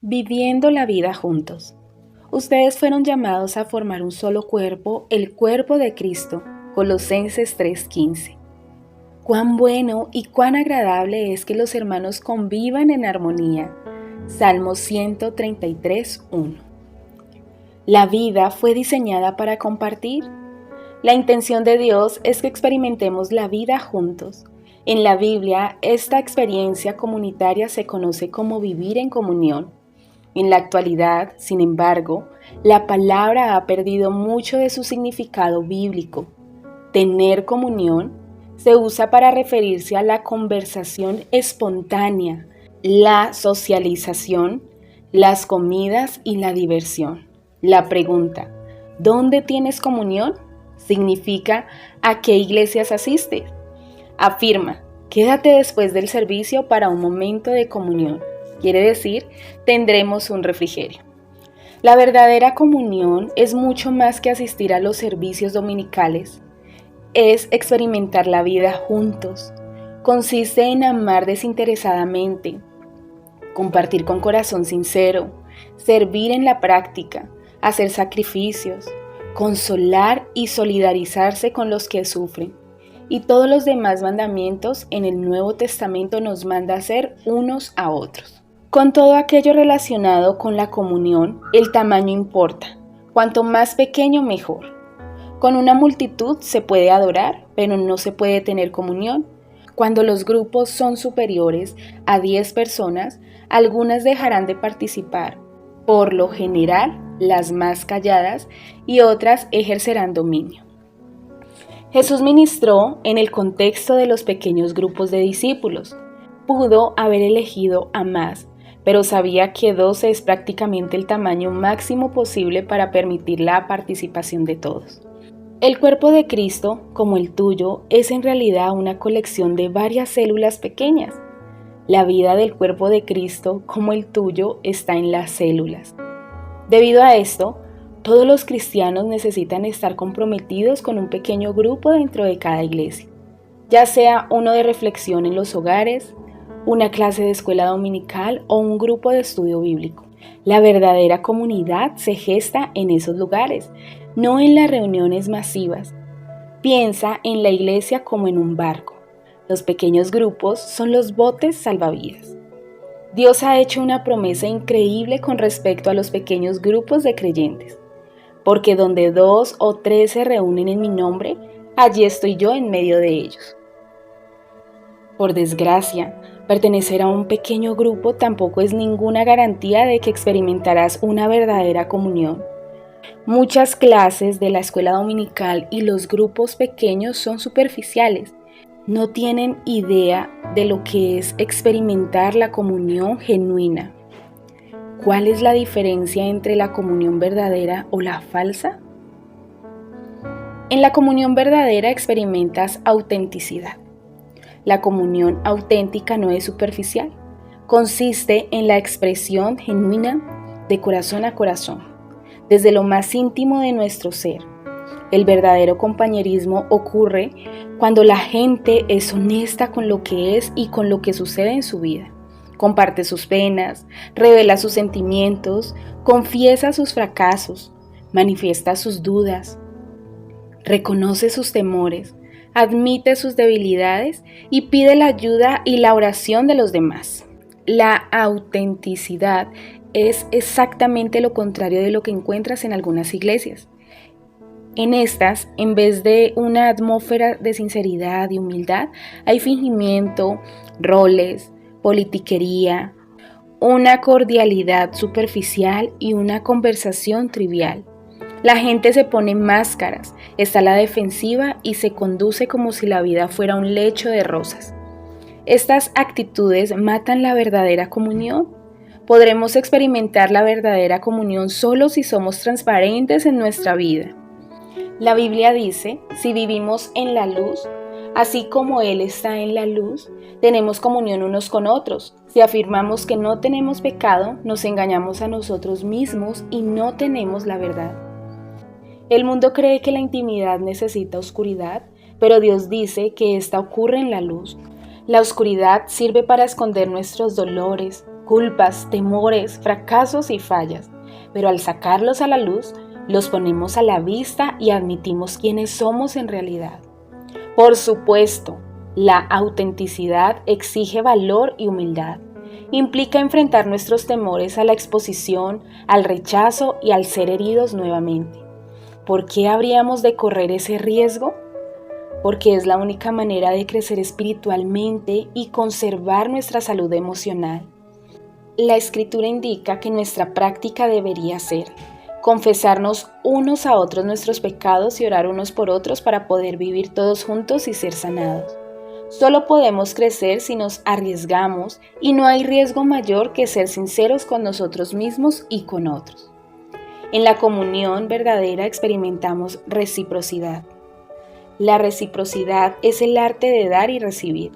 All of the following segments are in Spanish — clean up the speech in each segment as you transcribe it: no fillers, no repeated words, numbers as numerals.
Viviendo la vida juntos. Ustedes fueron llamados a formar un solo cuerpo, el cuerpo de Cristo. Colosenses 3:15. Cuán bueno y cuán agradable es que los hermanos convivan en armonía. Salmo 133:1. La vida fue diseñada para compartir. La intención de Dios es que experimentemos la vida juntos. En la Biblia, esta experiencia comunitaria se conoce como vivir en comunión. En la actualidad, sin embargo, la palabra ha perdido mucho de su significado bíblico. Tener comunión se usa para referirse a la conversación espontánea, la socialización, las comidas y la diversión. La pregunta, ¿dónde tienes comunión? Significa ¿a qué iglesias asistes? Afirma, quédate después del servicio para un momento de comunión. Quiere decir, tendremos un refrigerio. La verdadera comunión es mucho más que asistir a los servicios dominicales. Es experimentar la vida juntos. Consiste en amar desinteresadamente, compartir con corazón sincero, servir en la práctica, hacer sacrificios, consolar y solidarizarse con los que sufren. Y todos los demás mandamientos en el Nuevo Testamento nos manda hacer unos a otros. Con todo aquello relacionado con la comunión, el tamaño importa. Cuanto más pequeño, mejor. Con una multitud se puede adorar, pero no se puede tener comunión. Cuando los grupos son superiores a 10 personas, algunas dejarán de participar. Por lo general, las más calladas y otras ejercerán dominio. Jesús ministró en el contexto de los pequeños grupos de discípulos. Pudo haber elegido a más, pero sabía que 12 es prácticamente el tamaño máximo posible para permitir la participación de todos. El cuerpo de Cristo, como el tuyo, es en realidad una colección de varias células pequeñas. La vida del cuerpo de Cristo, como el tuyo, está en las células. Debido a esto, todos los cristianos necesitan estar comprometidos con un pequeño grupo dentro de cada iglesia, ya sea uno de reflexión en los hogares, una clase de escuela dominical o un grupo de estudio bíblico. La verdadera comunidad se gesta en esos lugares, no en las reuniones masivas. Piensa en la iglesia como en un barco. Los pequeños grupos son los botes salvavidas. Dios ha hecho una promesa increíble con respecto a los pequeños grupos de creyentes. Porque donde 2 o 3 se reúnen en mi nombre, allí estoy yo en medio de ellos. Por desgracia, pertenecer a un pequeño grupo tampoco es ninguna garantía de que experimentarás una verdadera comunión. Muchas clases de la escuela dominical y los grupos pequeños son superficiales. No tienen idea de lo que es experimentar la comunión genuina. ¿Cuál es la diferencia entre la comunión verdadera o la falsa? En la comunión verdadera experimentas autenticidad. La comunión auténtica no es superficial. Consiste en la expresión genuina de corazón a corazón, desde lo más íntimo de nuestro ser. El verdadero compañerismo ocurre cuando la gente es honesta con lo que es y con lo que sucede en su vida. Comparte sus penas, revela sus sentimientos, confiesa sus fracasos, manifiesta sus dudas, reconoce sus temores, admite sus debilidades y pide la ayuda y la oración de los demás. La autenticidad es exactamente lo contrario de lo que encuentras en algunas iglesias. En estas, en vez de una atmósfera de sinceridad y humildad, hay fingimiento, roles, politiquería, una cordialidad superficial y una conversación trivial. La gente se pone máscaras, está a la defensiva y se conduce como si la vida fuera un lecho de rosas. Estas actitudes matan la verdadera comunión. Podremos experimentar la verdadera comunión solo si somos transparentes en nuestra vida. La Biblia dice, si vivimos en la luz, así como Él está en la luz, tenemos comunión unos con otros. Si afirmamos que no tenemos pecado, nos engañamos a nosotros mismos y no tenemos la verdad. El mundo cree que la intimidad necesita oscuridad, pero Dios dice que esta ocurre en la luz. La oscuridad sirve para esconder nuestros dolores, culpas, temores, fracasos y fallas, pero al sacarlos a la luz, los ponemos a la vista y admitimos quiénes somos en realidad. Por supuesto, la autenticidad exige valor y humildad. Implica enfrentar nuestros temores a la exposición, al rechazo y al ser heridos nuevamente. ¿Por qué habríamos de correr ese riesgo? Porque es la única manera de crecer espiritualmente y conservar nuestra salud emocional. La Escritura indica que nuestra práctica debería ser confesarnos unos a otros nuestros pecados y orar unos por otros para poder vivir todos juntos y ser sanados. Solo podemos crecer si nos arriesgamos y no hay riesgo mayor que ser sinceros con nosotros mismos y con otros. En la comunión verdadera experimentamos reciprocidad. La reciprocidad es el arte de dar y recibir.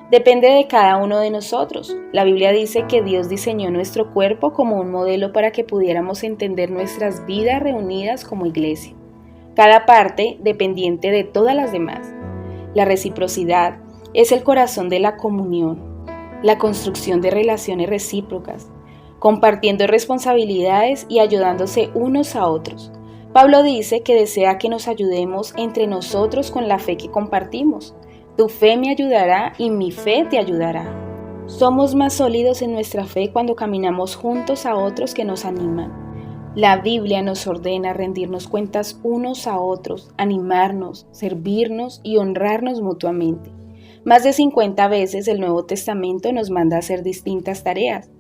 Depende de cada uno de nosotros. La Biblia dice que Dios diseñó nuestro cuerpo como un modelo para que pudiéramos entender nuestras vidas reunidas como iglesia. Cada parte dependiente de todas las demás. La reciprocidad es el corazón de la comunión, la construcción de relaciones recíprocas, compartiendo responsabilidades y ayudándose unos a otros. Pablo dice que desea que nos ayudemos entre nosotros con la fe que compartimos. Tu fe me ayudará y mi fe te ayudará. Somos más sólidos en nuestra fe cuando caminamos juntos a otros que nos animan. La Biblia nos ordena rendirnos cuentas unos a otros, animarnos, servirnos y honrarnos mutuamente. Más de 50 veces el Nuevo Testamento nos manda a hacer distintas tareas,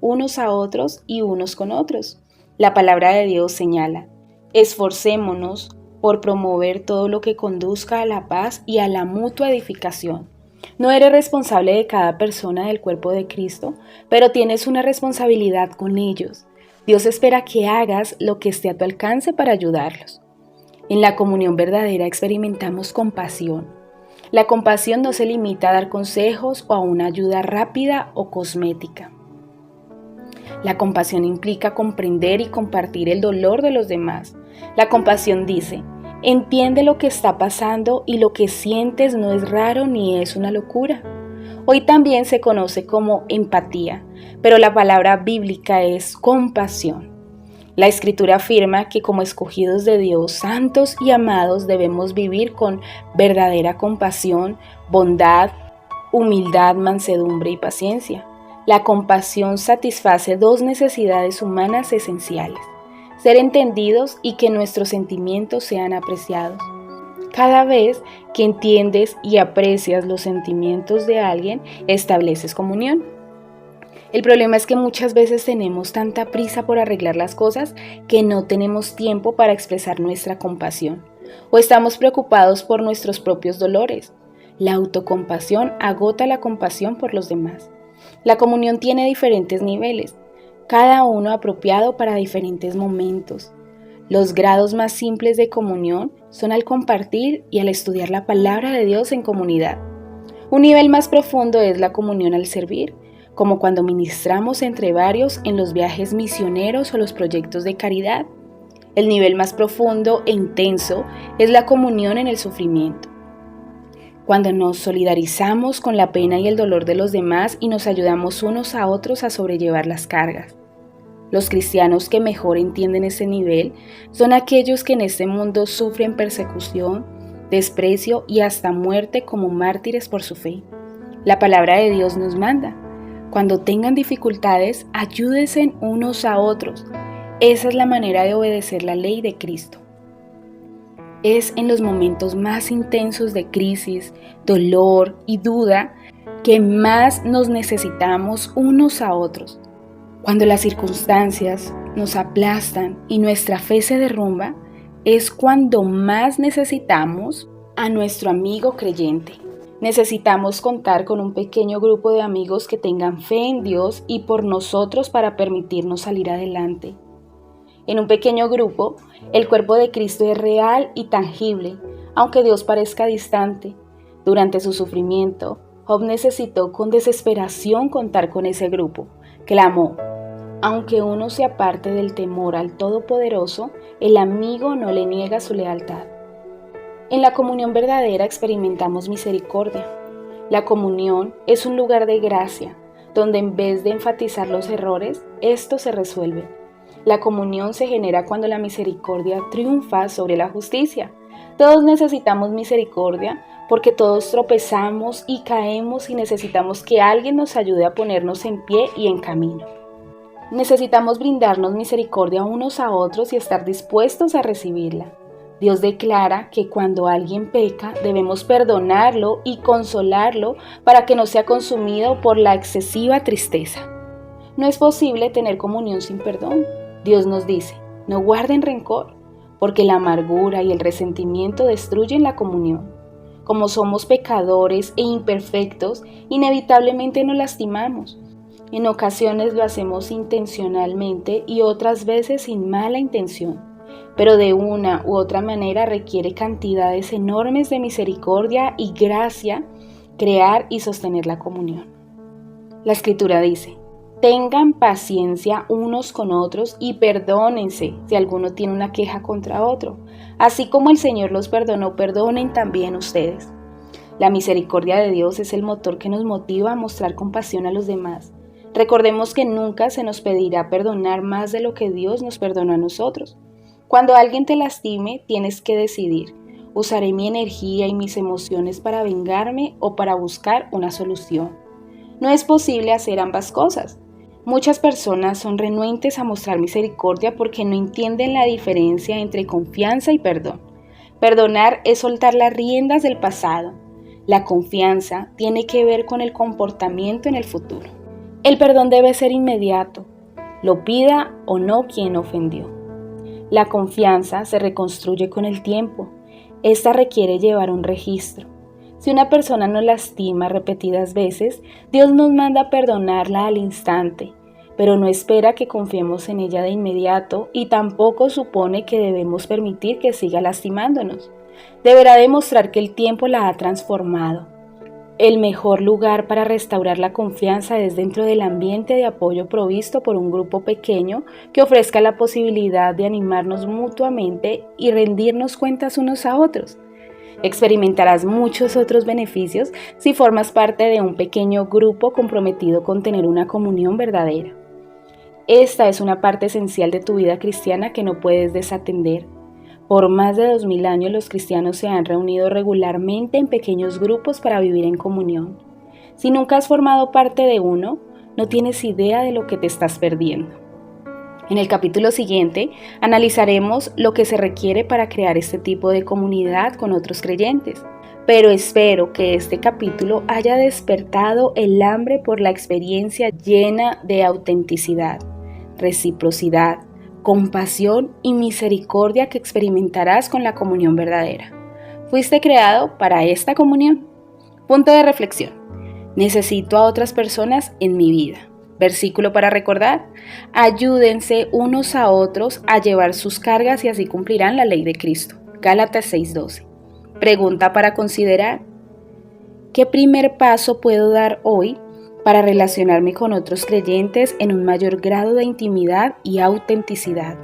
unos a otros y unos con otros. La palabra de Dios señala: esforcémonos por promover todo lo que conduzca a la paz y a la mutua edificación. No eres responsable de cada persona del cuerpo de Cristo, pero tienes una responsabilidad con ellos. Dios espera que hagas lo que esté a tu alcance para ayudarlos. En la comunión verdadera experimentamos compasión. La compasión no se limita a dar consejos o a una ayuda rápida o cosmética. La compasión implica comprender y compartir el dolor de los demás. La compasión dice: entiende lo que está pasando y lo que sientes no es raro ni es una locura. Hoy también se conoce como empatía, pero la palabra bíblica es compasión. La Escritura afirma que como escogidos de Dios, santos y amados, debemos vivir con verdadera compasión, bondad, humildad, mansedumbre y paciencia. La compasión satisface dos necesidades humanas esenciales: ser entendidos y que nuestros sentimientos sean apreciados. Cada vez que entiendes y aprecias los sentimientos de alguien, estableces comunión. El problema es que muchas veces tenemos tanta prisa por arreglar las cosas que no tenemos tiempo para expresar nuestra compasión, o estamos preocupados por nuestros propios dolores. La autocompasión agota la compasión por los demás. La comunión tiene diferentes niveles, cada uno apropiado para diferentes momentos. Los grados más simples de comunión son al compartir y al estudiar la palabra de Dios en comunidad. Un nivel más profundo es la comunión al servir, como cuando ministramos entre varios en los viajes misioneros o los proyectos de caridad. El nivel más profundo e intenso es la comunión en el sufrimiento, cuando nos solidarizamos con la pena y el dolor de los demás y nos ayudamos unos a otros a sobrellevar las cargas. Los cristianos que mejor entienden ese nivel son aquellos que en este mundo sufren persecución, desprecio y hasta muerte como mártires por su fe. La palabra de Dios nos manda: cuando tengan dificultades, ayúdense unos a otros. Esa es la manera de obedecer la ley de Cristo. Es en los momentos más intensos de crisis, dolor y duda que más nos necesitamos unos a otros. Cuando las circunstancias nos aplastan y nuestra fe se derrumba, es cuando más necesitamos a nuestro amigo creyente. Necesitamos contar con un pequeño grupo de amigos que tengan fe en Dios y por nosotros para permitirnos salir adelante. En un pequeño grupo, el cuerpo de Cristo es real y tangible, aunque Dios parezca distante. Durante su sufrimiento, Job necesitó con desesperación contar con ese grupo. Clamó: aunque uno se aparte del temor al Todopoderoso, el amigo no le niega su lealtad. En la comunión verdadera experimentamos misericordia. La comunión es un lugar de gracia, donde en vez de enfatizar los errores, estos se resuelven. La comunión se genera cuando la misericordia triunfa sobre la justicia. Todos necesitamos misericordia porque todos tropezamos y caemos y necesitamos que alguien nos ayude a ponernos en pie y en camino. Necesitamos brindarnos misericordia unos a otros y estar dispuestos a recibirla. Dios declara que cuando alguien peca debemos perdonarlo y consolarlo para que no sea consumido por la excesiva tristeza. No es posible tener comunión sin perdón. Dios nos dice, no guarden rencor, porque la amargura y el resentimiento destruyen la comunión. Como somos pecadores e imperfectos, inevitablemente nos lastimamos. En ocasiones lo hacemos intencionalmente y otras veces sin mala intención, pero de una u otra manera requiere cantidades enormes de misericordia y gracia crear y sostener la comunión. La Escritura dice, tengan paciencia unos con otros y perdónense si alguno tiene una queja contra otro. Así como el Señor los perdonó, perdonen también ustedes. La misericordia de Dios es el motor que nos motiva a mostrar compasión a los demás. Recordemos que nunca se nos pedirá perdonar más de lo que Dios nos perdonó a nosotros. Cuando alguien te lastime, tienes que decidir, ¿usaré mi energía y mis emociones para vengarme o para buscar una solución? No es posible hacer ambas cosas. Muchas personas son renuentes a mostrar misericordia porque no entienden la diferencia entre confianza y perdón. Perdonar es soltar las riendas del pasado. La confianza tiene que ver con el comportamiento en el futuro. El perdón debe ser inmediato, lo pida o no quien ofendió. La confianza se reconstruye con el tiempo. Esta requiere llevar un registro. Si una persona nos lastima repetidas veces, Dios nos manda a perdonarla al instante, pero no espera que confiemos en ella de inmediato y tampoco supone que debemos permitir que siga lastimándonos. Deberá demostrar que el tiempo la ha transformado. El mejor lugar para restaurar la confianza es dentro del ambiente de apoyo provisto por un grupo pequeño que ofrezca la posibilidad de animarnos mutuamente y rendirnos cuentas unos a otros. Experimentarás muchos otros beneficios si formas parte de un pequeño grupo comprometido con tener una comunión verdadera. Esta es una parte esencial de tu vida cristiana que no puedes desatender. Por más de 2000 años los cristianos se han reunido regularmente en pequeños grupos para vivir en comunión. Si nunca has formado parte de uno, no tienes idea de lo que te estás perdiendo. En el capítulo siguiente analizaremos lo que se requiere para crear este tipo de comunidad con otros creyentes, pero espero que este capítulo haya despertado el hambre por la experiencia llena de autenticidad, reciprocidad, compasión y misericordia que experimentarás con la comunión verdadera. Fuiste creado para esta comunión. Punto de reflexión. Necesito a otras personas en mi vida. Versículo para recordar. Ayúdense unos a otros a llevar sus cargas y así cumplirán la ley de Cristo. Gálatas 6:12. Pregunta para considerar. ¿Qué primer paso puedo dar hoy para relacionarme con otros creyentes en un mayor grado de intimidad y autenticidad?